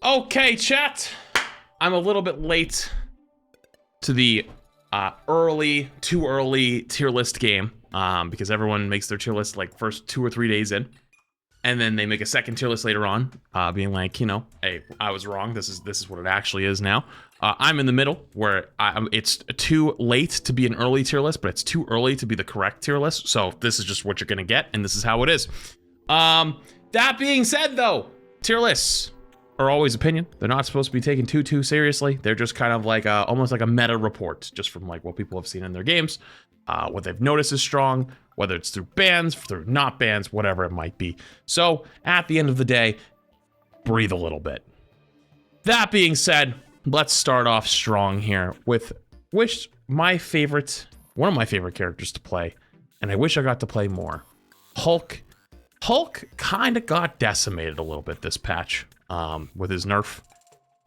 Okay, chat. I'm a little bit late to the too early tier list game because everyone makes their tier list like first 2 or 3 days in, and then they make a second tier list later on, being like, you know, hey, I was wrong. This is what it actually is now. I'm in the middle where it's too late to be an early tier list, but it's too early to be the correct tier list. So this is just what you're gonna get, and this is how it is. That being said, though, tier lists are always opinion. They're not supposed to be taken too seriously. They're just kind of like almost like a meta report, just from like what people have seen in their games, what they've noticed is strong, whether it's through bans, through not bans, whatever it might be. So at the end of the day, breathe a little bit. That being said, let's start off strong here with one of my favorite characters to play, and I wish I got to play more. Hulk. Hulk kind of got decimated a little bit this patch with his nerf.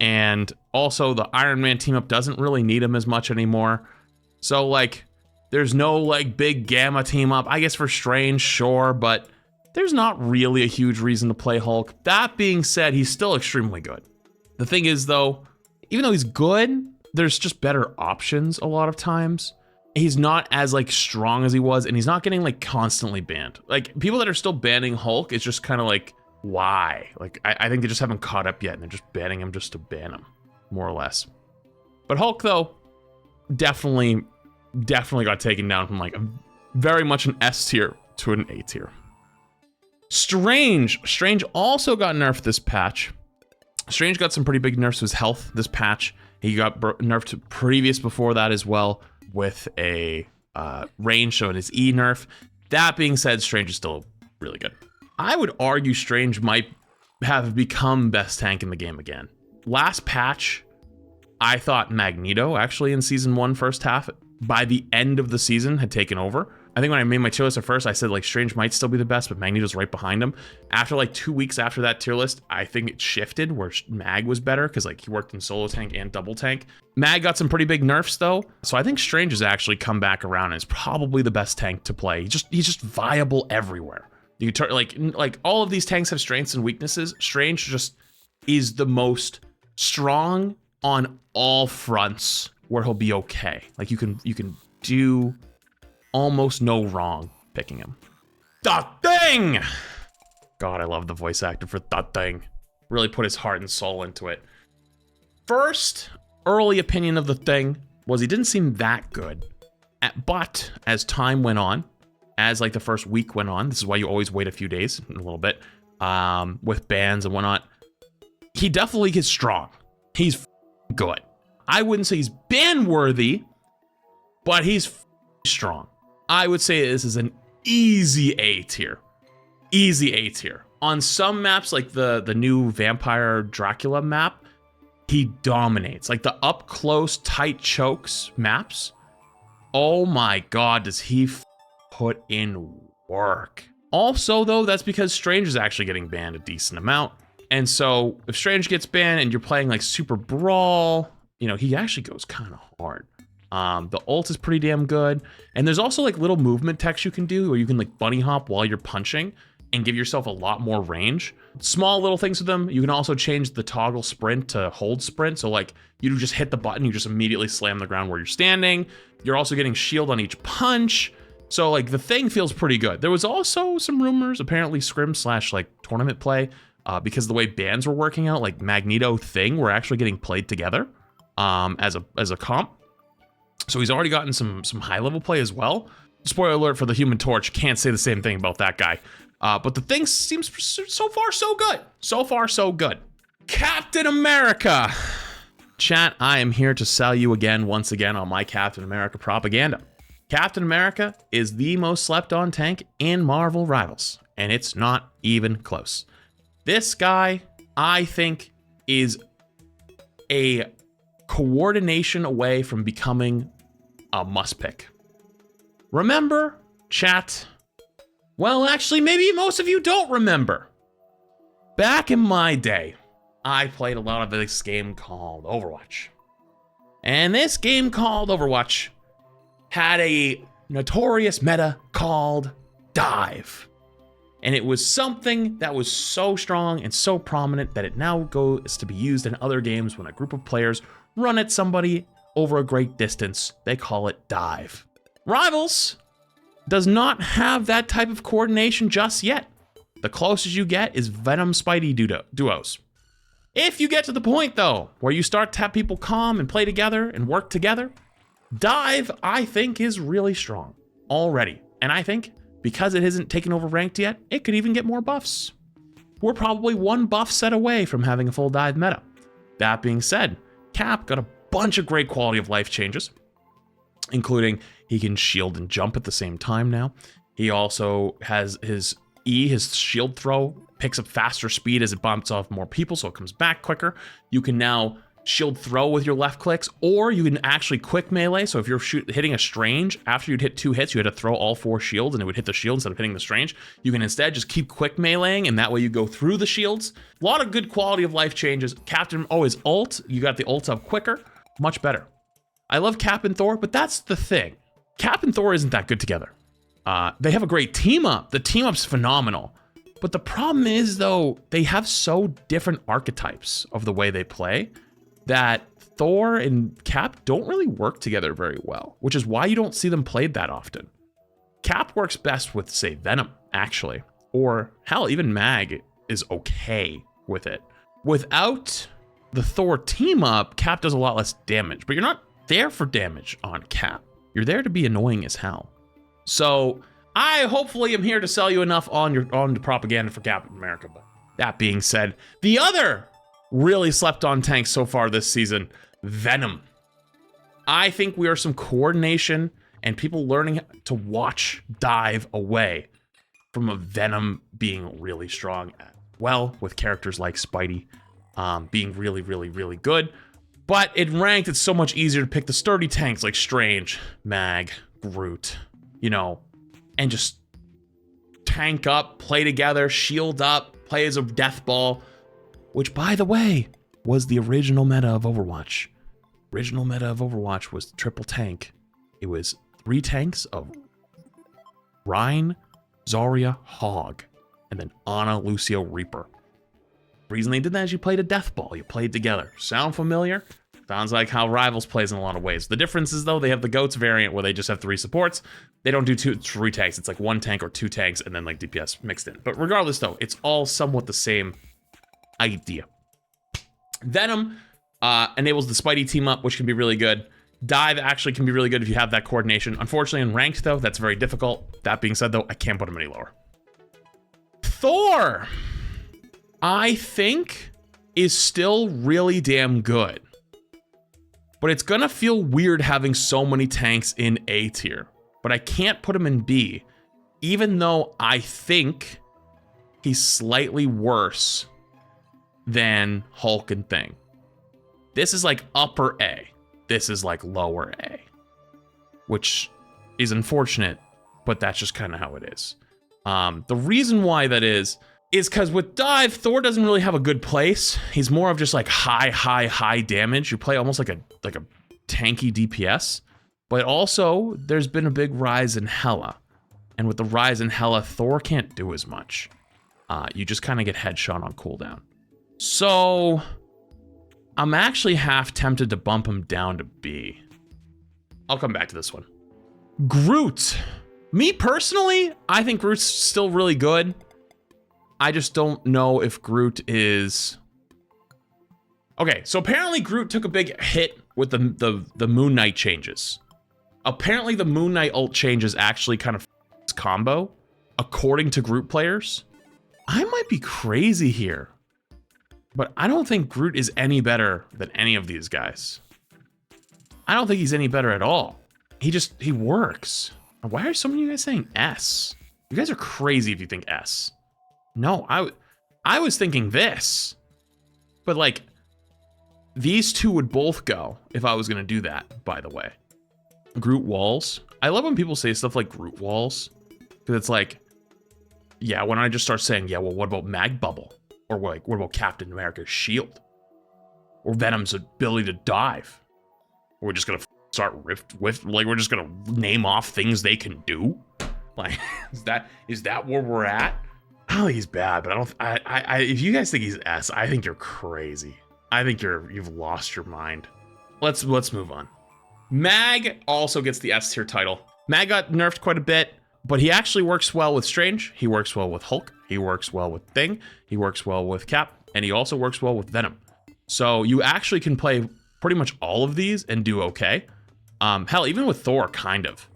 And also the Iron Man team up doesn't really need him as much anymore. So like, there's no like big Gamma team up. I guess for Strange, sure, but there's not really a huge reason to play Hulk. That being said, he's still extremely good. The thing is though, even though he's good, there's just better options a lot of times. He's not as like strong as he was, and he's not getting like constantly banned. Like people that are still banning Hulk, it's just kind of like, why? Like I think they just haven't caught up yet, and they're just banning him just to ban him, more or less. But Hulk though, definitely got taken down from like very much an S tier to an A tier. Strange also got nerfed this patch. Strange got some pretty big nerfs to his health this patch. He got nerfed previous before that as well, with a range showing his E nerf. That being said, Strange is still really good. I would argue Strange might have become best tank in the game again. Last patch, I thought Magneto actually in season 1 first half, by the end of the season, had taken over. I think when I made my tier list at first, I said like Strange might still be the best, but Magneto's right behind him. After like 2 weeks after that tier list, I think it shifted where Mag was better because like he worked in solo tank and double tank. Mag got some pretty big nerfs though, so I think Strange has actually come back around and is probably the best tank to play. He's just viable everywhere. You turn like all of these tanks have strengths and weaknesses. Strange just is the most strong on all fronts where he'll be okay. Like you can do almost no wrong picking him. The Thing! God, I love the voice actor for The Thing. Really put his heart and soul into it. First early opinion of The Thing was he didn't seem that good. But as time went on, as like the first week went on, this is why you always wait a few days, a little bit, with bans and whatnot, he definitely gets strong. He's good. I wouldn't say he's ban-worthy, but he's strong. I would say this is an easy A tier. Easy A tier. On some maps, like the new Vampire Dracula map, he dominates. Like the up-close, tight chokes maps, oh my god, does he put in work. Also, though, that's because Strange is actually getting banned a decent amount. And so if Strange gets banned and you're playing like Super Brawl, you know, he actually goes kind of hard. The ult is pretty damn good. And there's also like little movement techs you can do where you can like bunny hop while you're punching and give yourself a lot more range. Small little things with them. You can also change the toggle sprint to hold sprint. So like you just hit the button, you just immediately slam the ground where you're standing. You're also getting shield on each punch. So like the Thing feels pretty good. There was also some rumors, apparently scrim / like tournament play, because of the way bans were working out, like Magneto Thing were actually getting played together as a comp. So he's already gotten some high level play as well. Spoiler alert for the Human Torch, can't say the same thing about that guy. But the Thing seems so far so good. So far so good. Captain America. Chat, I am here to sell you once again on my Captain America propaganda. Captain America is the most slept on tank in Marvel Rivals, and it's not even close. This guy, I think, is a coordination away from becoming a must pick. Remember, chat? Well, actually, maybe most of you don't remember. Back in my day, I played a lot of this game called Overwatch. And this game called Overwatch had a notorious meta called Dive. And it was something that was so strong and so prominent that it now goes to be used in other games when a group of players run at somebody over a great distance. They call it dive. Rivals does not have that type of coordination just yet. The closest you get is Venom Spidey duos. If you get to the point, though, where you start to have people calm and play together and work together, Dive, I think, is really strong already. And I think because it isn't taken over ranked yet, it could even get more buffs. We're probably one buff set away from having a full Dive meta. That being said, Cap got a bunch of great quality of life changes, including he can shield and jump at the same time now. He also has his E, his shield throw, picks up faster speed as it bumps off more people, so it comes back quicker. You can now shield throw with your left clicks, or you can actually quick melee. So if you're hitting a Strange, after you'd hit 2 hits, you had to throw all 4 shields and it would hit the shield instead of hitting the Strange. You can instead just keep quick meleeing, and that way you go through the shields. A lot of good quality of life changes. Captain, his ult, you got the ult up quicker, much better. I love Cap and Thor, but that's the thing. Cap and Thor isn't that good together. They have a great team up. The team up's phenomenal. But the problem is, though, they have so different archetypes of the way they play that Thor and Cap don't really work together very well, which is why you don't see them played that often. Cap works best with, say, Venom, actually. Or, hell, even Mag is okay with it. Without the Thor team up, Cap does a lot less damage, but you're not there for damage on Cap. You're there to be annoying as hell. So I hopefully am here to sell you enough on the propaganda for Captain America. But that being said, the other really slept on tank so far this season, Venom. I think we are some coordination and people learning to watch Dive away from a Venom being really strong as well, with characters like Spidey being really, really, really good. But in ranked, it's so much easier to pick the sturdy tanks like Strange, Mag, Groot, and just tank up, play together, shield up, play as a death ball, which, by the way, was the original meta of Overwatch. Original meta of Overwatch was triple tank. It was 3 tanks of Rein, Zarya, Hog, and then Ana, Lucio, Reaper. The reason they did that is you played a death ball. You played together. Sound familiar? Sounds like how Rivals plays in a lot of ways. The difference is, though, they have the GOATS variant where they just have 3 supports. They don't do 3 tanks. It's like 1 tank or 2 tanks and then like DPS mixed in. But regardless, though, it's all somewhat the same idea. Venom enables the Spidey team up, which can be really good. Dive actually can be really good if you have that coordination. Unfortunately, in ranked, though, that's very difficult. That being said, though, I can't put him any lower. Thor, I think, is still really damn good. But it's gonna feel weird having so many tanks in A tier. But I can't put him in B, even though I think he's slightly worse than Hulk and Thing. This is like upper A. This is like lower A. Which is unfortunate, but that's just kind of how it is. The reason why that is because with Dive, Thor doesn't really have a good place. He's more of just like high damage. You play almost like a tanky DPS. But also, there's been a big rise in Hela. And with the rise in Hela, Thor can't do as much. You just kind of get headshot on cooldown. So, I'm actually half tempted to bump him down to B. I'll come back to this one. Groot. Me personally, I think Groot's still really good. I just don't know if Groot is... Okay, so apparently Groot took a big hit with the Moon Knight changes. Apparently the Moon Knight ult changes actually kind of combo, according to Groot players. I might be crazy here, but I don't think Groot is any better than any of these guys. I don't think he's any better at all. He works. Why are some of you guys saying S? You guys are crazy if you think S. No, I was thinking this. But like, these two would both go if I was gonna do that, by the way. Groot walls. I love when people say stuff like Groot walls. Because it's like, yeah, when I just start saying, yeah, well, what about Mag Bubble? Or like, what about Captain America's shield? Or Venom's ability to dive? We're just gonna start we're just gonna name off things they can do? Like, is that where we're at? I don't think he's bad, but I don't. If you guys think he's S, I think you're crazy. I think you've lost your mind. Let's move on. Mag also gets the S tier title. Mag got nerfed quite a bit, but he actually works well with Strange. He works well with Hulk. He works well with Thing. He works well with Cap, and he also works well with Venom. So you actually can play pretty much all of these and do okay. Hell, even with Thor, kind of,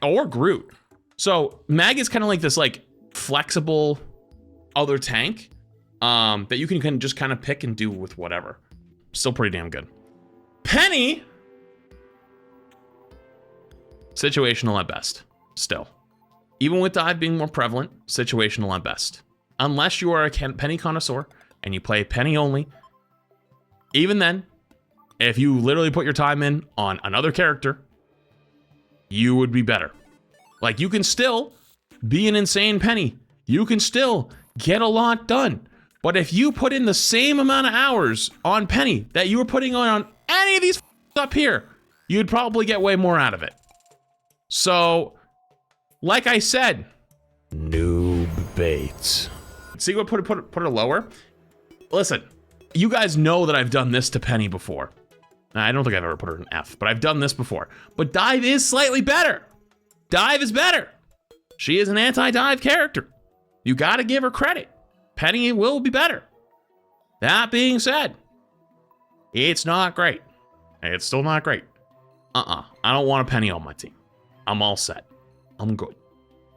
or Groot. So Mag is kind of like this like flexible other tank that you can just kind of pick and do with whatever. Still pretty damn good. Penny, situational at best. Still, even with dive being more prevalent, situational at best. Unless you are a Penny connoisseur and you play Penny only. Even then, if you literally put your time in on another character, you would be better. Like, you can still be an insane Penny. You can still get a lot done. But if you put in the same amount of hours on Penny that you were putting on any of these up here, you'd probably get way more out of it. So, like I said, noob bait. See what put it lower? Listen, you guys know that I've done this to Penny before. I don't think I've ever put her in F, but I've done this before. But Dive is slightly better. Dive is better. She is an anti-dive character. You gotta give her credit. Penny will be better. That being said, it's not great. It's still not great. I don't want a Penny on my team. I'm all set. I'm good.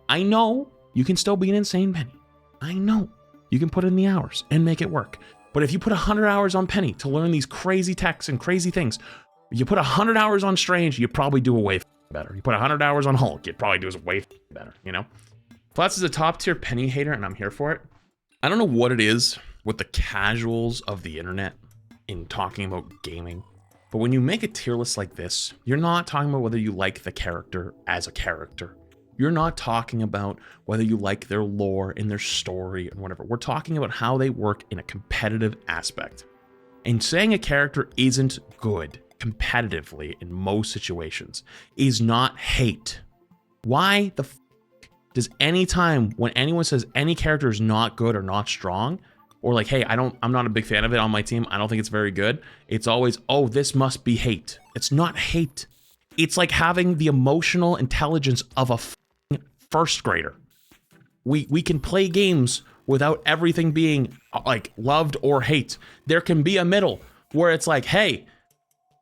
I know you can still be an insane Penny. I know you can put in the hours and make it work. But if you put 100 hours on Penny to learn these crazy techs and crazy things, you put 100 hours on Strange, you probably do a way better. You put 100 hours on Hulk, you'd probably do a way better, you know? Flats is a top tier Penny hater and I'm here for it. I don't know what it is with the casuals of the internet in talking about gaming, but when you make a tier list like this, you're not talking about whether you like the character as a character. You're not talking about whether you like their lore and their story and whatever. We're talking about how they work in a competitive aspect. And saying a character isn't good competitively in most situations is not hate. Why the f does any time when anyone says any character is not good or not strong, or like, hey, I'm not a big fan of it on my team, I don't think it's very good, it's always, oh, this must be hate. It's not hate. It's like having the emotional intelligence of a first grader. We can play games without everything being like loved or hate. There can be a middle where it's like, hey,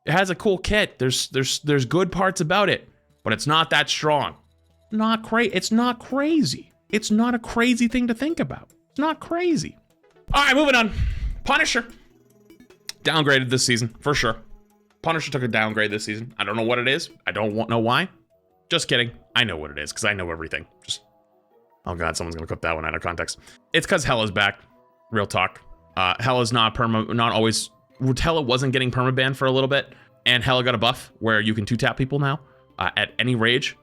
it has a cool kit. There's good parts about it, but it's not that strong. Not crazy. It's not crazy. It's not a crazy thing to think about. It's not crazy. All right, moving on. Punisher downgraded this season for sure. Punisher took a downgrade this season. I don't know what it is. I don't know why. Just kidding. I know what it is because I know everything. Just, oh god, someone's gonna clip that one out of context. It's because Hela's back. Real talk. Hela's not always. Hela wasn't getting permaban for a little bit, and Hela got a buff where you can 2-tap people now at any range.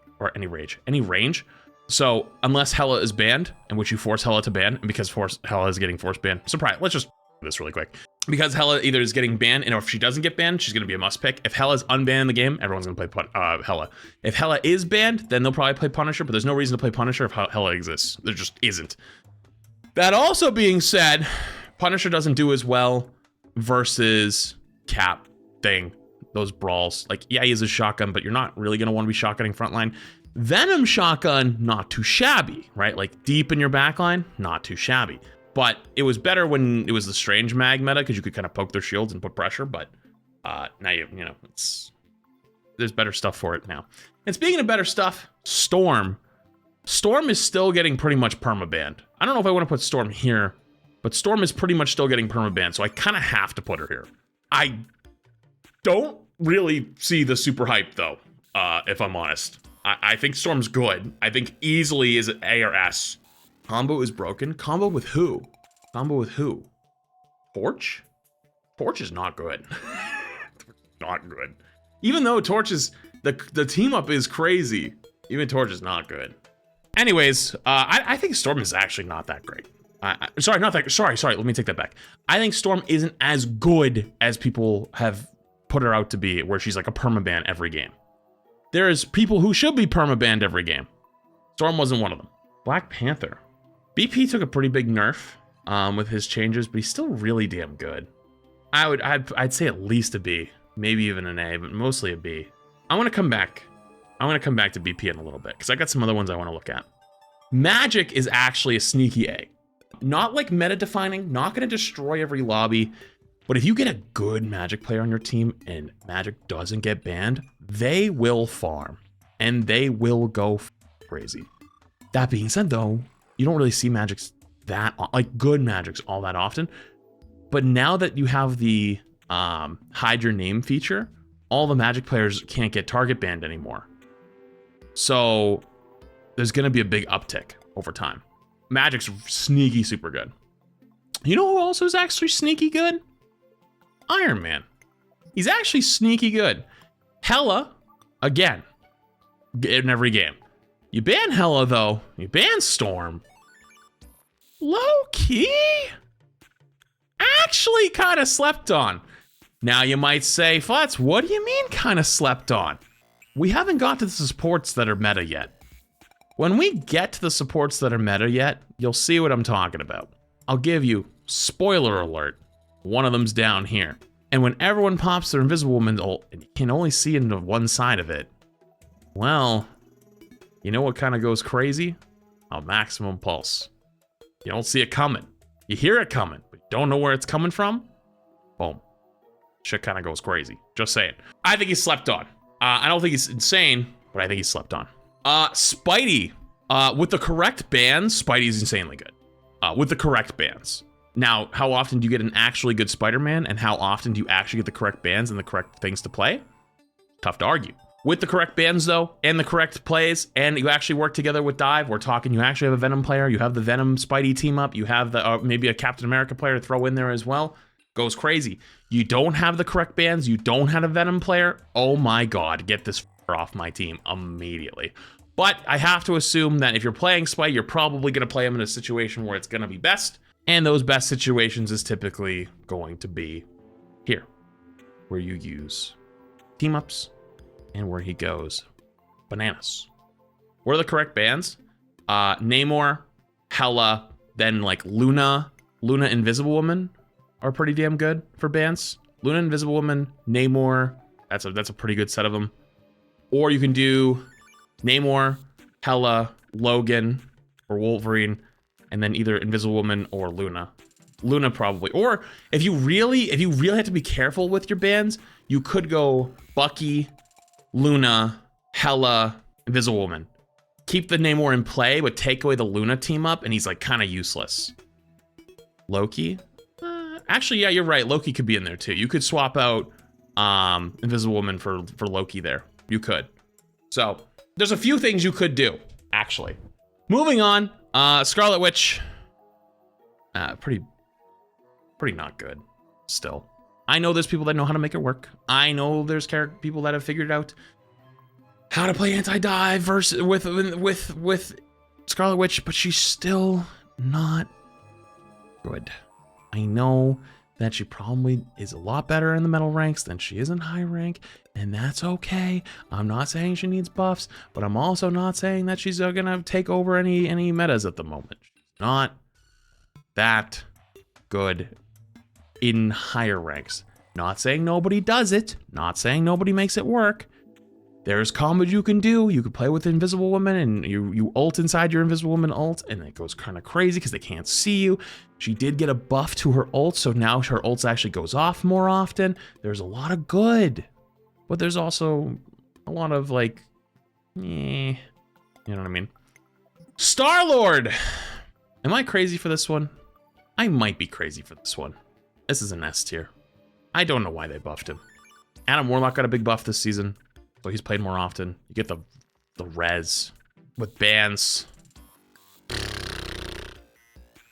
So unless Hela is banned, in which you force Hela to ban, and because Hela is getting force banned, surprise. Let's just do this really quick. Because Hela either is getting banned, and if she doesn't get banned, she's going to be a must pick. If Hela's unbanned in the game, everyone's going to play Hela. If Hela is banned, then they'll probably play Punisher, but there's no reason to play Punisher if Hela exists. There just isn't. That also being said, Punisher doesn't do as well versus Cap, Thing, those brawls. Like, yeah, he is a shotgun, but you're not really going to want to be shotgunning frontline. Venom shotgun, not too shabby, right? Like, deep in your backline, not too shabby. But it was better when it was the Strange mag meta because you could kind of poke their shields and put pressure. But now you know there's better stuff for it now. And speaking of better stuff, Storm is still getting pretty much permabanned. I don't know if I want to put Storm here, but Storm is pretty much still getting permabanned, so I kind of have to put her here. I don't really see the super hype though, if I'm honest. I think Storm's good. I think easily is an A or S. Combo is broken. Combo with who? Torch? Torch is not good. Not good. Even though Torch is, the team up is crazy, even Torch is not good. Anyways, I think Storm is actually not that great. Sorry, let me take that back. I think Storm isn't as good as people have put her out to be, where she's like a permaban every game. There's people who should be permabanned every game. Storm wasn't one of them. Black Panther BP took a pretty big nerf with his changes, but he's still really damn good. I'd say at least a B, maybe even an A, but mostly a B. I want to come back. I want to come back to BP in a little bit because I got some other ones I want to look at. Magic is actually a sneaky A. Not like meta defining, not going to destroy every lobby, but if you get a good Magic player on your team and Magic doesn't get banned, they will farm and they will go crazy. That being said though, you don't really see Magics like good Magics all that often. But now that you have the hide your name feature, all the Magic players can't get target banned anymore. So there's going to be a big uptick over time. Magic's sneaky super good. You know who also is actually sneaky good? Iron Man. He's actually sneaky good. Hela, again, in every game. You ban Hela though, you ban Storm. Low-key, actually kind of slept on. Now you might say, Flats, what do you mean kind of slept on? We haven't got to the supports that are meta yet. When we get to the supports that are meta yet, you'll see what I'm talking about. I'll give you, spoiler alert, one of them's down here. And when everyone pops their Invisible Woman ult, and you can only see into one side of it, well, you know what kind of goes crazy? A maximum pulse. You don't see it coming. You hear it coming, but you don't know where it's coming from. Boom. Shit kind of goes crazy. Just saying. I think he slept on. I don't think he's insane, but I think he slept on. Spidey. With the correct bans, Spidey's insanely good. With the correct bans. Now, how often do you get an actually good Spider-Man, and how often do you actually get the correct bans and the correct things to play? Tough to argue. With the correct bans, though, and the correct plays, and you actually work together with Dive, we're talking you actually have a Venom player, you have the Venom Spidey team up, you have the maybe a Captain America player to throw in there as well. Goes crazy. You don't have the correct bans, you don't have a Venom player, oh my god, get this off my team immediately. But I have to assume that if you're playing Spidey, you're probably going to play him in a situation where it's going to be best, and those best situations is typically going to be here, where you use team-ups, and where he goes bananas. What are the correct bans? Namor, Hela, then like Luna Invisible Woman are pretty damn good for bans. Luna Invisible Woman, Namor, that's a pretty good set of them. Or you can do Namor, Hela, Logan, or Wolverine, and then either Invisible Woman or Luna. Luna probably. Or if you really have to be careful with your bans, you could go Bucky, Luna, Hela, Invisible Woman. Keep the Namor in play, but take away the Luna team up, and he's like kind of useless. Loki? Actually, yeah, you're right. Loki could be in there too. You could swap out Invisible Woman for Loki there. You could. So there's a few things you could do, actually. Moving on, Scarlet Witch. Pretty not good still. I know there's people that know how to make it work. I know there's people that have figured out how to play anti-dive versus with Scarlet Witch, but she's still not good. I know that she probably is a lot better in the metal ranks than she is in high rank, and that's okay. I'm not saying she needs buffs, but I'm also not saying that she's gonna take over any metas at the moment. She's not that good in higher ranks. Not saying nobody does it, not saying nobody makes it work. There's combos you can do. You can play with Invisible Woman and you ult inside your Invisible Woman ult, and it goes kind of crazy because they can't see you. She did get a buff to her ult, so now her ult actually goes off more often. There's a lot of good, but there's also a lot of like, you know what I mean? Star-Lord! Am I crazy for this one? I might be crazy for this one. This is an S tier. I don't know why they buffed him. Adam Warlock got a big buff this season, so he's played more often. You get the res with bans.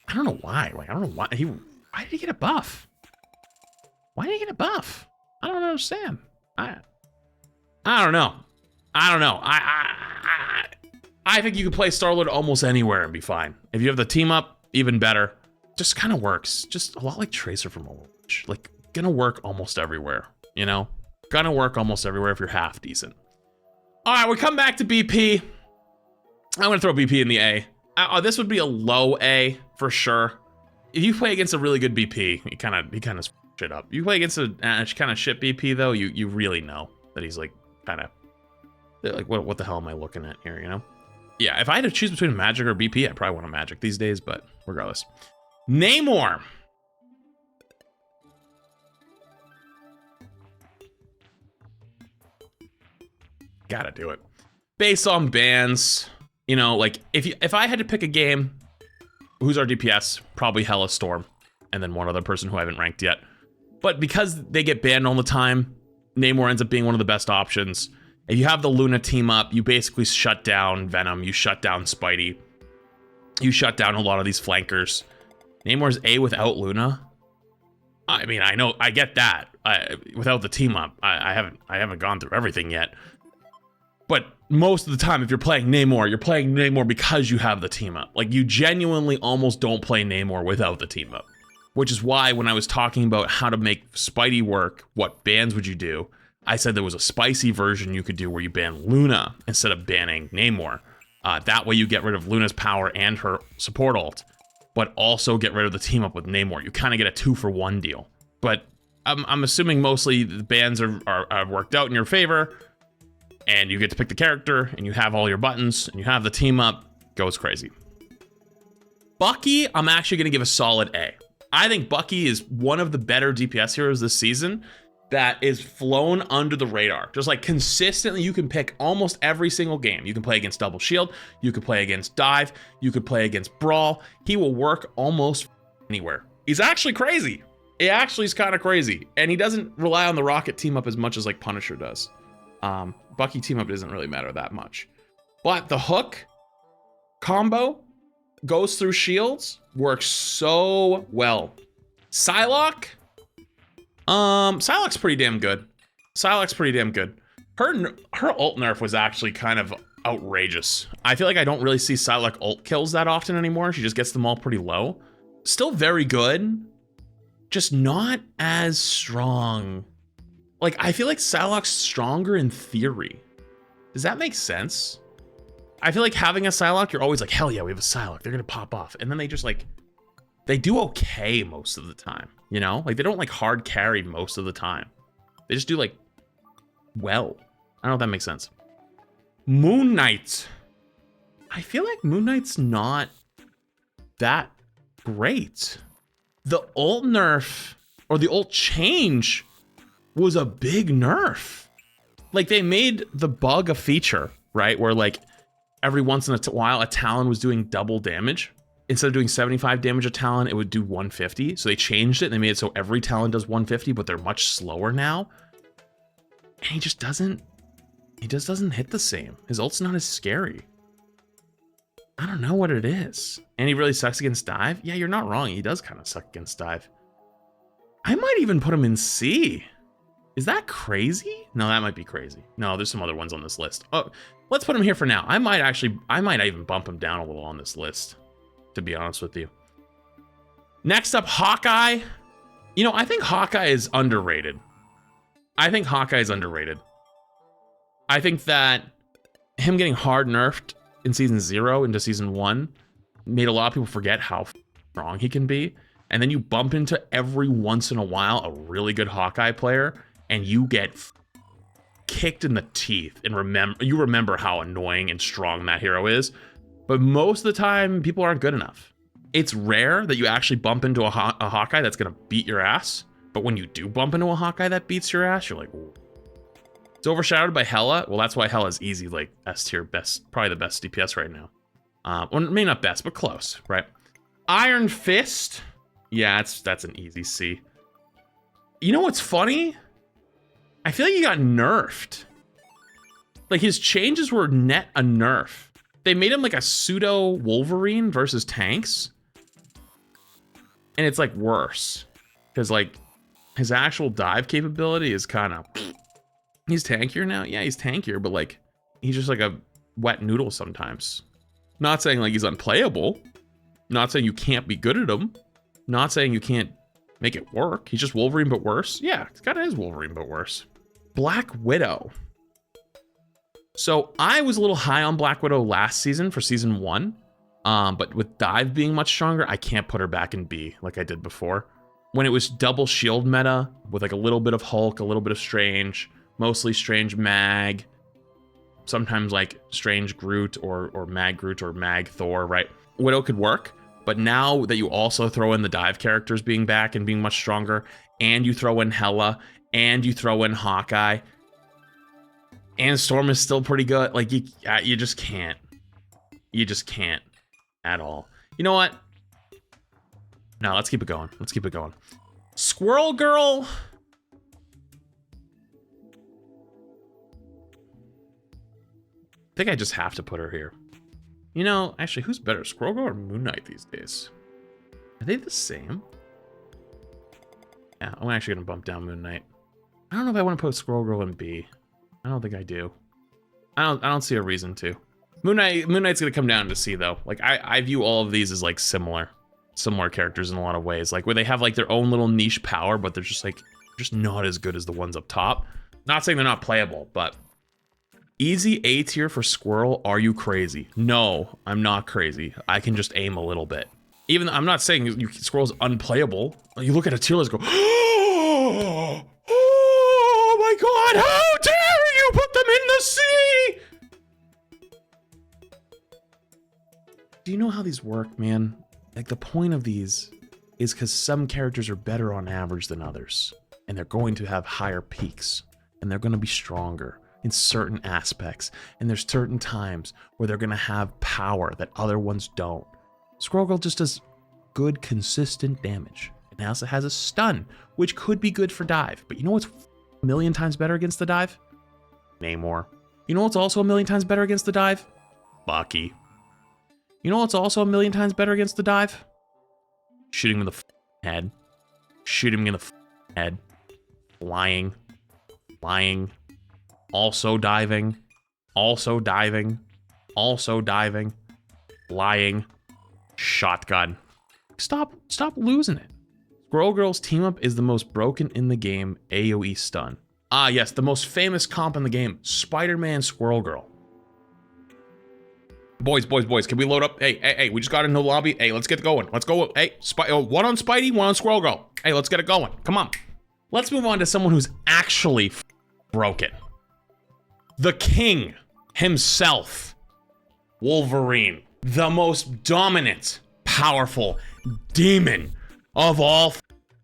I don't know why. Like, I don't know why did he get a buff? Why did he get a buff? I don't understand. I don't know. I think you can play Star-Lord almost anywhere and be fine. If you have the team up, even better. Just kind of works. Just a lot like Tracer from Overwatch. Like, gonna work almost everywhere, you know? Gonna work almost everywhere if you're half decent. All right, we come back to BP. I'm gonna throw BP in the A. This would be a low A for sure. If you play against a really good BP, he kind of shit up. You play against a kind of shit BP though, you really know that he's like kind of like what the hell am I looking at here, you know? Yeah, if I had to choose between Magic or BP, I probably want a Magic these days, but regardless. Namor. Gotta do it. Based on bans, you know, like if I had to pick a game, who's our DPS? Probably Hela Storm, and then one other person who I haven't ranked yet. But because they get banned all the time, Namor ends up being one of the best options. If you have the Luna team up, you basically shut down Venom, you shut down Spidey, you shut down a lot of these flankers. Namor's A without Luna. I mean, I know, I get that. Without the team up, I haven't gone through everything yet. But most of the time, if you're playing Namor because you have the team up. Like, you genuinely almost don't play Namor without the team up. Which is why when I was talking about how to make Spidey work, what bans would you do? I said there was a spicy version you could do where you ban Luna instead of banning Namor. That way you get rid of Luna's power and her support ult, but also get rid of the team up with Namor. You kind of get a 2-for-1 deal. But I'm assuming mostly the bans are worked out in your favor, and you get to pick the character, and you have all your buttons, and you have the team up. Goes crazy. Bucky, I'm actually going to give a solid A. I think Bucky is one of the better DPS heroes this season that is flown under the radar. Just like consistently, you can pick almost every single game. You can play against Double Shield, you could play against Dive, you could play against Brawl. He will work almost anywhere. He's actually crazy. He actually is kind of crazy. And he doesn't rely on the Rocket team up as much as like Punisher does. Bucky team up doesn't really matter that much. But the hook combo goes through shields, works so well. Psylocke? Psylocke's pretty damn good. Her ult nerf was actually kind of outrageous. I feel like I don't really see Psylocke ult kills that often anymore. She just gets them all pretty low. Still very good, just not as strong. Like, I feel like Psylocke's stronger in theory. Does that make sense? I feel like having a Psylocke, you're always like, hell yeah, we have a Psylocke. They're gonna pop off. And then they just like, they do okay most of the time, you know? Like, they don't like hard carry most of the time. They just do like, well. I don't know if that makes sense. Moon Knight. I feel like Moon Knight's not that great. The ult nerf, or the ult change, was a big nerf. Like, they made the bug a feature, right? Where like, every once in a while, a Talon was doing double damage. Instead of doing 75 damage a Talon, it would do 150. So they changed it and they made it so every Talon does 150, but they're much slower now. And he just doesn't hit the same. His ult's not as scary. I don't know what it is. And he really sucks against Dive? Yeah, you're not wrong. He does kind of suck against Dive. I might even put him in C. Is that crazy? No, that might be crazy. No, there's some other ones on this list. Oh, let's put him here for now. I might even bump him down a little on this list, to be honest with you. Next up, Hawkeye. You know, I think Hawkeye is underrated. I think that him getting hard nerfed in season 0 into season 1 made a lot of people forget how strong he can be. And then you bump into every once in a while a really good Hawkeye player, and you get kicked in the teeth and remember how annoying and strong that hero is. But most of the time, people aren't good enough. It's rare that you actually bump into a Hawkeye that's gonna beat your ass. But when you do bump into a Hawkeye that beats your ass, you're like, ooh. It's overshadowed by Hela. Well, that's why Hela's easy, like S tier, best, probably the best DPS right now. Well, maybe not best, but close, right? Iron Fist. Yeah, that's an easy C. You know what's funny? I feel like he got nerfed. Like, his changes were net a nerf. They made him like a pseudo Wolverine versus tanks. And it's like worse. Because like, his actual dive capability is kind of... He's tankier now? Yeah, he's tankier, but like, he's just like a wet noodle sometimes. Not saying like he's unplayable. Not saying you can't be good at him. Not saying you can't make it work. He's just Wolverine, but worse. Yeah, it kind of is Wolverine, but worse. Black Widow. So I was a little high on Black Widow last season for season 1. But with dive being much stronger, I can't put her back in B like I did before. When it was double shield meta with like a little bit of Hulk, a little bit of Strange, mostly Strange Mag, sometimes like Strange Groot or Mag Groot or Mag Thor, right? Widow could work, but now that you also throw in the dive characters being back and being much stronger, and you throw in Hela, and you throw in Hawkeye, and Storm is still pretty good, like you just can't. You just can't at all. You know what? No, let's keep it going. Let's keep it going. Squirrel Girl. I think I just have to put her here. You know, actually, who's better, Squirrel Girl or Moon Knight these days? Are they the same? Yeah, I'm actually gonna bump down Moon Knight. I don't know if I want to put Squirrel Girl in B. I don't think I do. I don't see a reason to. Moon Knight's gonna come down to C though. Like I view all of these as like similar characters in a lot of ways. Like where they have like their own little niche power, but they're just not as good as the ones up top. Not saying they're not playable, but easy A tier for Squirrel. Are you crazy? No, I'm not crazy. I can just aim a little bit. Even I'm not saying Squirrel's unplayable. You look at a tier list, go, oh my god, how dare you put them in the sea? Do you know how these work, man? Like the point of these is because some characters are better on average than others, and they're going to have higher peaks, and they're going to be stronger in certain aspects, and there's certain times where they're going to have power that other ones don't. Squirrel Girl just does good, consistent damage. It also has a stun, which could be good for dive. But you know what's a million times better against the dive? Namor. You know what's also a million times better against the dive? Bucky. You know what's also a million times better against the dive? Shooting him in the head. Shooting him in the head. Flying. Flying. Also diving. Also diving. Also diving. Flying. Shotgun. Stop losing it. Squirrel Girl's team up is the most broken in the game AoE stun. Ah yes, the most famous comp in the game, Spider-Man Squirrel Girl. Boys, can we load up? Hey, we just got into the lobby. Hey, let's get going. Let's go. Hey, one on Spidey, one on Squirrel Girl. Hey, let's get it going. Come on. Let's move on to someone who's actually broken. The king himself, Wolverine. The most dominant, powerful demon of all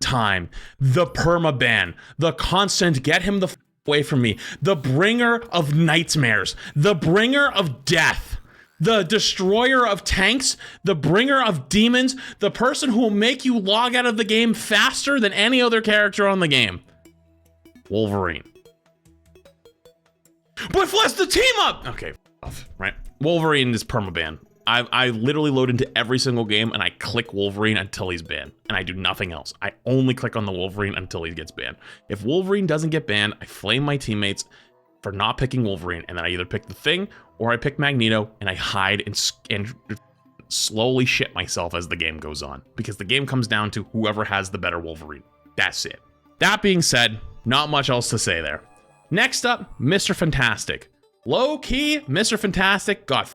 time. The permaban. The constant get him the away from me. The bringer of nightmares. The bringer of death. The destroyer of tanks, the bringer of demons, the person who will make you log out of the game faster than any other character on the game. Wolverine. But Flesh the team up! Okay, right. Wolverine is permaban. I literally load into every single game and I click Wolverine until he's banned. And I do nothing else. I only click on the Wolverine until he gets banned. If Wolverine doesn't get banned, I flame my teammates for not picking Wolverine, and then I either pick the Thing or I pick Magneto, and I hide and slowly shit myself as the game goes on, because the game comes down to whoever has the better Wolverine. That's it. That being said, not much else to say there. Next up, Mr. Fantastic. Low-key, Mr. Fantastic got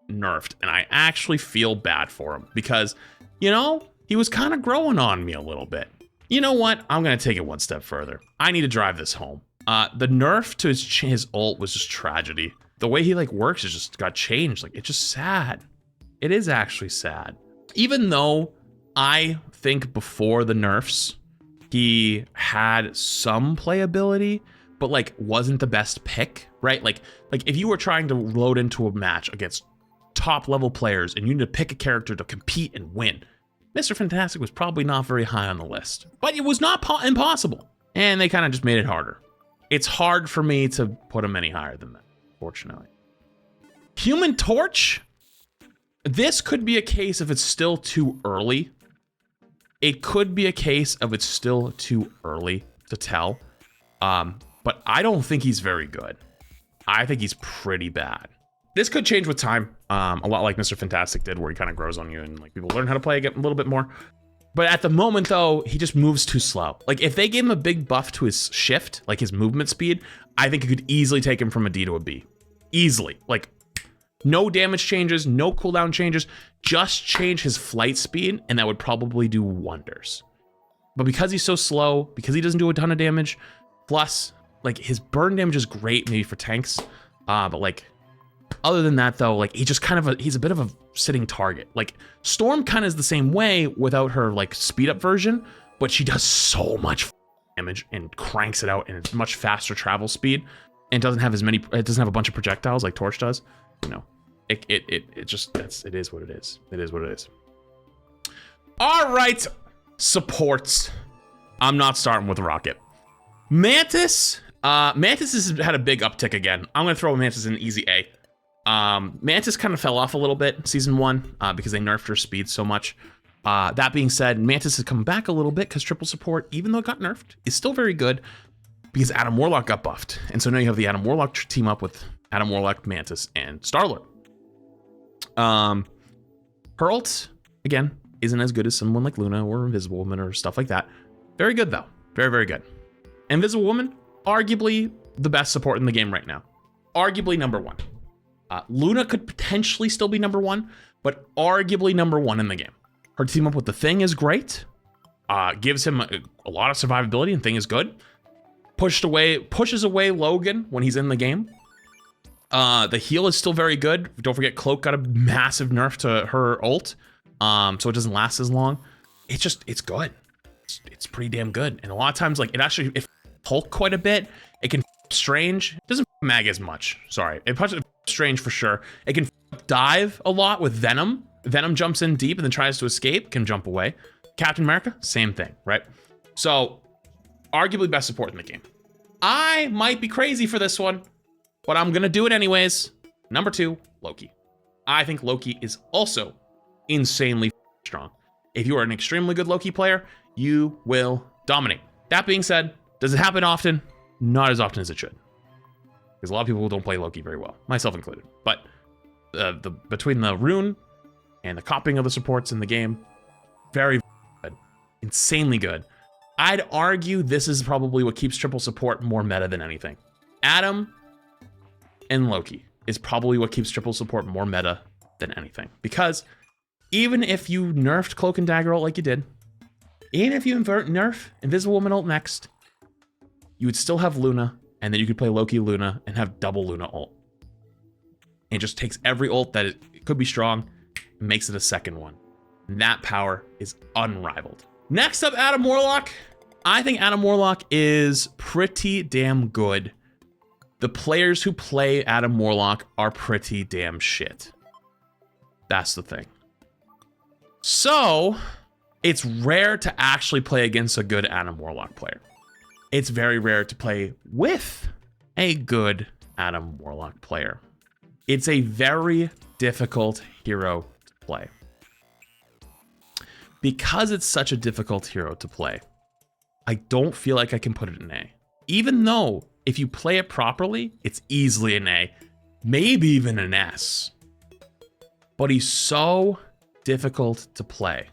nerfed, and I actually feel bad for him because, you know, he was kind of growing on me a little bit. You know what? I'm going to take it one step further. I need to drive this home. The nerf to his ult was just tragedy. The way he like works is just got changed. Like, it's just sad. It is actually sad. Even though I think before the nerfs, he had some playability, but like wasn't the best pick, right? Like if you were trying to load into a match against top level players and you need to pick a character to compete and win, Mr. Fantastic was probably not very high on the list, but it was not impossible. And they kind of just made it harder. It's hard for me to put him any higher than that, fortunately. Human Torch? This could be a case if it's still too early. It could be a case of it's still too early to tell. But I don't think he's very good. I think he's pretty bad. This could change with time, a lot like Mr. Fantastic did, where he kind of grows on you and like people learn how to play a little bit more. But at the moment, though, he just moves too slow. Like, if they gave him a big buff to his shift, like his movement speed, I think it could easily take him from a D to a B. Easily. Like, No damage changes, no cooldown changes, just change his flight speed, and that would probably do wonders. But because he's so slow, because he doesn't do a ton of damage, plus, like, his burn damage is great maybe for tanks, but, like, other than that, though, like, he's a bit of a sitting target. Like, Storm kind of is the same way without her, like, speed up version, but she does so much damage and cranks it out, and it's much faster travel speed, and doesn't have it doesn't have a bunch of projectiles like Torch does. You know, it is what it is. It is what it is. All right, supports. I'm not starting with Rocket. Mantis. Mantis has had a big uptick again. I'm gonna throw Mantis in easy A. Mantis kind of fell off a little bit season 1 because they nerfed her speed so much. That being said, Mantis has come back a little bit because triple support, even though it got nerfed, is still very good because Adam Warlock got buffed. And so now you have the Adam Warlock team up with Adam Warlock, Mantis, and Star-Lord. Her ult, again, isn't as good as someone like Luna or Invisible Woman or stuff like that. Very good, though. Very, very good. Invisible Woman, arguably the best support in the game right now. Arguably number 1. Luna could potentially still be number 1, but arguably number 1 in the game. Her team up with the Thing is great. Gives him a lot of survivability, and Thing is good. Pushes away Logan when he's in the game. The heal is still very good. Don't forget, Cloak got a massive nerf to her ult, so it doesn't last as long. It's good. It's pretty damn good. And a lot of times, like, it Hulk quite a bit. It can Strange. It doesn't mag as much. Sorry. It punches Strange for sure. It can dive a lot with Venom. Venom jumps in deep and then tries to escape, can jump away. Captain America, same thing, right? So, arguably best support in the game. I might be crazy for this one, but I'm gonna do it anyways. Number 2, Loki. I think Loki is also insanely strong. If you are an extremely good Loki player, you will dominate. That being said, does it happen often? Not as often as it should. Because a lot of people don't play Loki very well, myself included. But between the rune and the copying of the supports in the game, very good. Insanely good. I'd argue this is probably what keeps triple support more meta than anything. Adam and Loki is probably what keeps triple support more meta than anything. Because even if you nerfed Cloak and Dagger ult like you did, even if you nerf Invisible Woman ult next, you would still have Luna, and then you could play Loki Luna and have double Luna ult. It just takes every ult that it could be strong and makes it a second one. And that power is unrivaled. Next up, Adam Warlock. I think Adam Warlock is pretty damn good. The players who play Adam Warlock are pretty damn shit. That's the thing. So, it's rare to actually play against a good Adam Warlock player. It's very rare to play with a good Adam Warlock player. It's a very difficult hero to play. Because it's such a difficult hero to play, I don't feel like I can put it in A. Even though, if you play it properly, it's easily an A, maybe even an S. But he's so difficult to play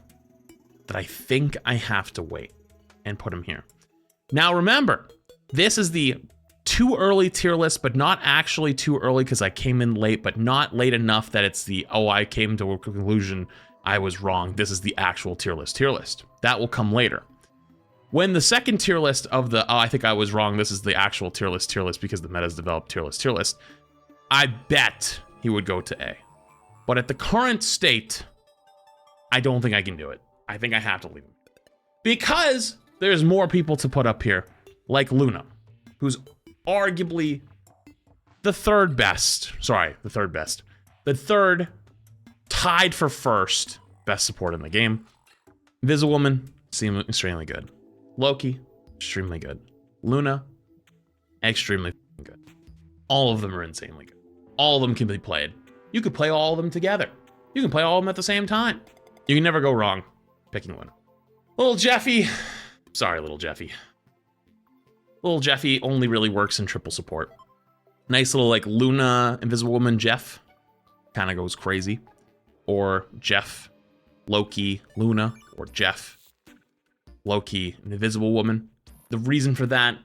that I think I have to wait and put him here. Now remember, this is the too early tier list, but not actually too early because I came in late, but not late enough that it's the, oh, I came to a conclusion I was wrong. This is the actual tier list. That will come later. When the second tier list of the, oh, I think I was wrong, this is the actual tier list because the meta's developed tier list, I bet he would go to A. But at the current state, I don't think I can do it. I think I have to leave him. Because there's more people to put up here, like Luna, who's arguably the third tied for first best support in the game. Invisible Woman, seems extremely good. Loki, extremely good. Luna, extremely good. All of them are insanely good. All of them can be played. You could play all of them together. You can play all of them at the same time. You can never go wrong picking one. Little Jeffy. Sorry, Little Jeffy. Little Jeffy only really works in triple support. Nice little like Luna, Invisible Woman, Jeff. Kind of goes crazy. Or Jeff, Loki, Luna, or Jeff, Loki, and Invisible Woman. The reason for that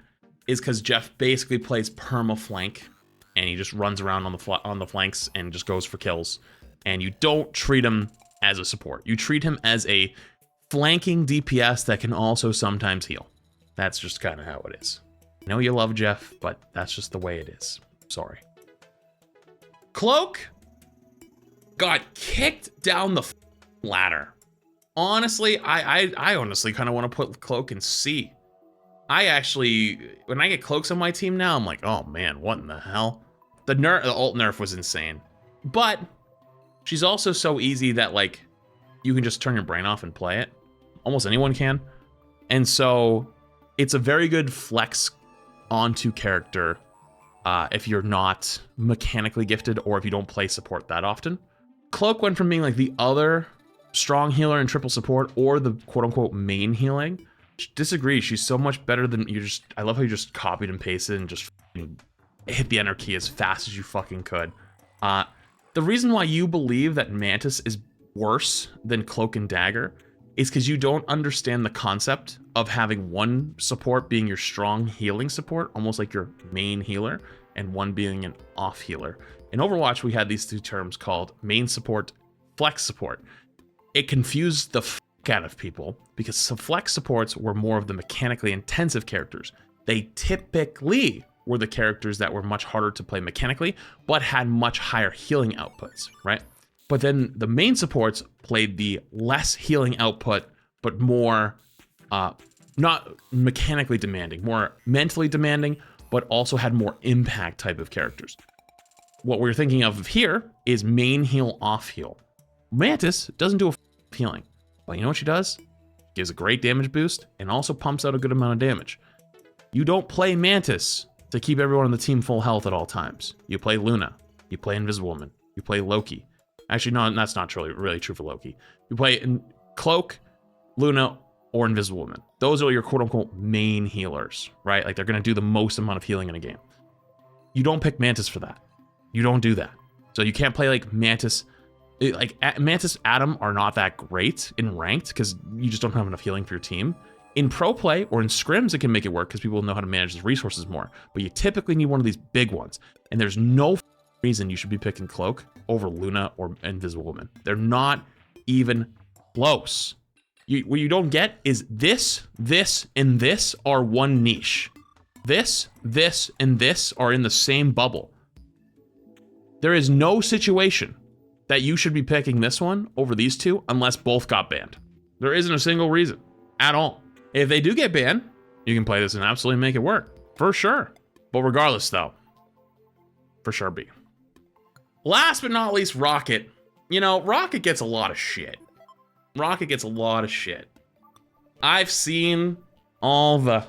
is because Jeff basically plays perma flank and he just runs around on the flanks and just goes for kills. And you don't treat him as a support. You treat him as a flanking DPS that can also sometimes heal. That's just kind of how it is. I know you love Jeff, but that's just the way it is. Sorry. Cloak got kicked down the ladder. Honestly, I honestly kind of want to put Cloak in C. I actually, when I get Cloaks on my team now, I'm like, oh man, what in the hell? The alt nerf was insane. But she's also so easy that like you can just turn your brain off and play it. Almost anyone can. And so it's a very good flex onto character if you're not mechanically gifted or if you don't play support that often. Cloak went from being like the other strong healer and triple support or the quote unquote main healing. Disagree. She's so much better than you. Just I love how you just copied and pasted and just hit the enter key as fast as you fucking could. The reason why you believe that Mantis is worse than Cloak and Dagger is because you don't understand the concept of having one support being your strong healing support, almost like your main healer, and one being an off healer. In Overwatch, we had these two terms called main support, flex support. It confused the fuck out of people because some flex supports were more of the mechanically intensive characters. They typically were the characters that were much harder to play mechanically, but had much higher healing outputs, right? But then the main supports played the less healing output, but more, not mechanically demanding, more mentally demanding, but also had more impact type of characters. What we're thinking of here is main heal, off heal. Mantis doesn't do a healing, but you know what she does? Gives a great damage boost and also pumps out a good amount of damage. You don't play Mantis to keep everyone on the team full health at all times. You play Luna, you play Invisible Woman, you play Loki. Actually, no, that's not really true for Loki. You play in Cloak, Luna, or Invisible Woman. Those are your quote-unquote main healers, right? Like they're going to do the most amount of healing in a game. You don't pick Mantis for that. You don't do that. So you can't play like Mantis. Like Mantis, Adam are not that great in ranked because you just don't have enough healing for your team. In pro play or in scrims, it can make it work because people know how to manage the resources more. But you typically need one of these big ones. And there's no reason you should be picking Cloak over Luna or Invisible Woman. They're not even close. What you don't get is this, and this are one niche. This, and this are in the same bubble. There is no situation that you should be picking this one over these two unless both got banned. There isn't a single reason at all. If they do get banned, you can play this and absolutely make it work. For sure. But regardless though, for sure B. Last but not least, Rocket. You know, Rocket gets a lot of shit. Rocket gets a lot of shit. I've seen all the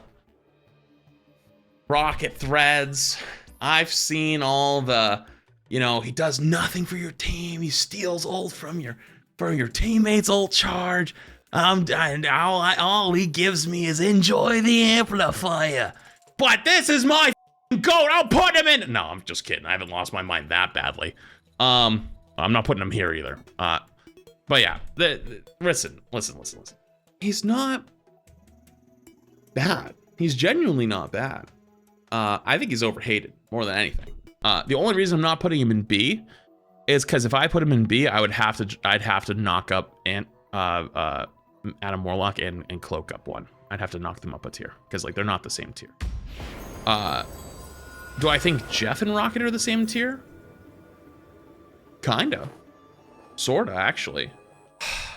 Rocket threads. I've seen all the, you know, he does nothing for your team. He steals ult from your teammates' ult charge. And all he gives me is enjoy the amplifier. But this is my goat. I'll put him in. No, I'm just kidding. I haven't lost my mind that badly. I'm not putting him here either. But yeah, listen. He's not bad. He's genuinely not bad. I think he's overhated more than anything. The only reason I'm not putting him in B is because if I put him in B, I'd have to knock up Adam Warlock and Cloak up one. I'd have to knock them up a tier because like they're not the same tier. Do I think Jeff and Rocket are the same tier? Kinda. Sorta, actually.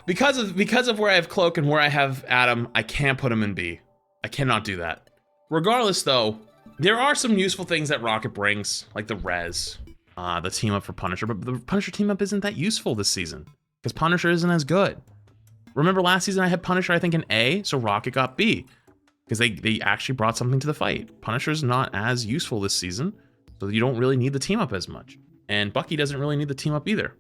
Because of where I have Cloak and where I have Adam, I can't put him in B. I cannot do that. Regardless though, there are some useful things that Rocket brings, like the res, the team up for Punisher, but the Punisher team up isn't that useful this season because Punisher isn't as good. Remember last season I had Punisher, I think, in A, so Rocket got B because they actually brought something to the fight. Punisher's not as useful this season, so you don't really need the team up as much. And Bucky doesn't really need the team up either.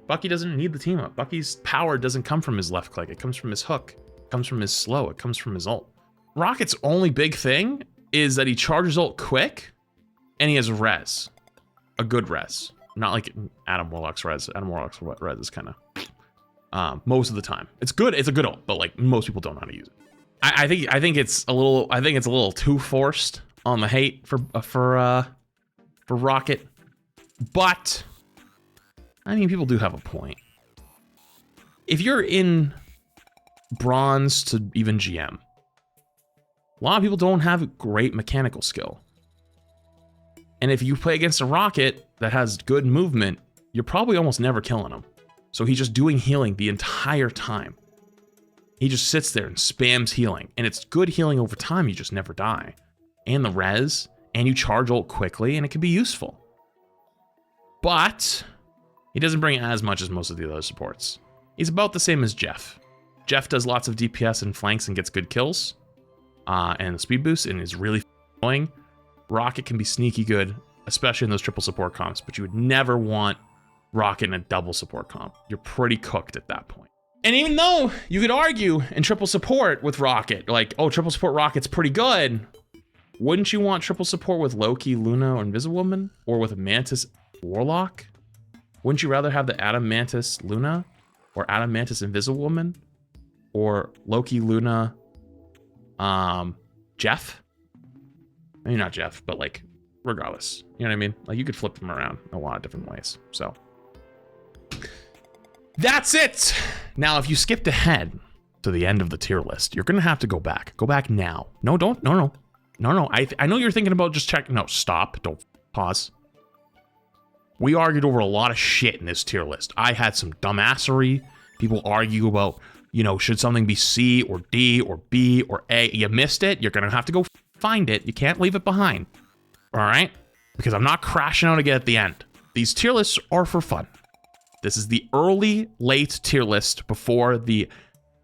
Bucky doesn't need the team up. Bucky's power doesn't come from his left click. It comes from his hook. It comes from his slow. It comes from his ult. Rocket's only big thing is that he charges ult quick and he has res. A good res. Not like Adam Warlock's res. Adam Warlock's res is kind of most of the time. It's good. It's a good ult, but like most people don't know how to use it. I think it's a little too forced on the hate for for Rocket. But, I mean, people do have a point. If you're in bronze to even GM, a lot of people don't have great mechanical skill. And if you play against a Rocket that has good movement, you're probably almost never killing him. So he's just doing healing the entire time. He just sits there and spams healing. And it's good healing over time, you just never die. And the res, and you charge ult quickly, and it can be useful. But he doesn't bring as much as most of the other supports. He's about the same as Jeff. Jeff does lots of DPS and flanks and gets good kills. And the speed boost, and is really annoying. Rocket can be sneaky good, especially in those triple support comps, but you would never want Rocket in a double support comp. You're pretty cooked at that point. And even though you could argue in triple support with Rocket, like, oh, triple support Rocket's pretty good, wouldn't you want triple support with Loki, Luna, or Invisible Woman? Or with a Mantis Warlock? Wouldn't you rather have the Adam Mantis Luna? Or Adam Mantis Invisible Woman? Or Loki, Luna, Jeff? Maybe not Jeff, but like, regardless. You know what I mean? Like, you could flip them around in a lot of different ways. So, that's it! Now, if you skipped ahead to the end of the tier list, you're gonna have to go back. Go back now. No, don't. No. I know you're thinking about just checking. No, stop. Don't pause. We argued over a lot of shit in this tier list. I had some dumbassery. People argue about, you know, should something be C or D or B or A? You missed it. You're gonna have to go find it. You can't leave it behind. All right? Because I'm not crashing out again at the end. These tier lists are for fun. This is the early, late tier list before the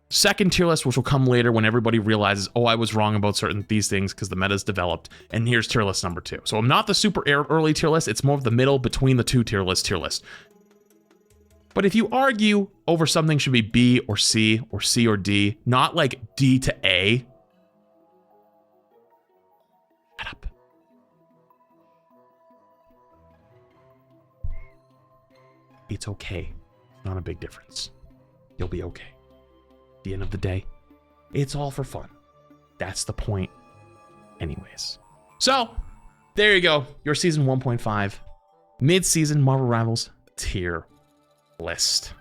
second tier list, which will come later when everybody realizes, oh, I was wrong about certain these things because the meta's developed. And here's tier list number 2. So I'm not the super early tier list. It's more of the middle between the two tier list. But if you argue over something should be B or C or D, not like D to A, shut up. It's okay. Not a big difference. You'll be okay. At the end of the day, it's all for fun. That's the point anyways. So, there you go. Your season 1.5 mid-season Marvel Rivals tier list.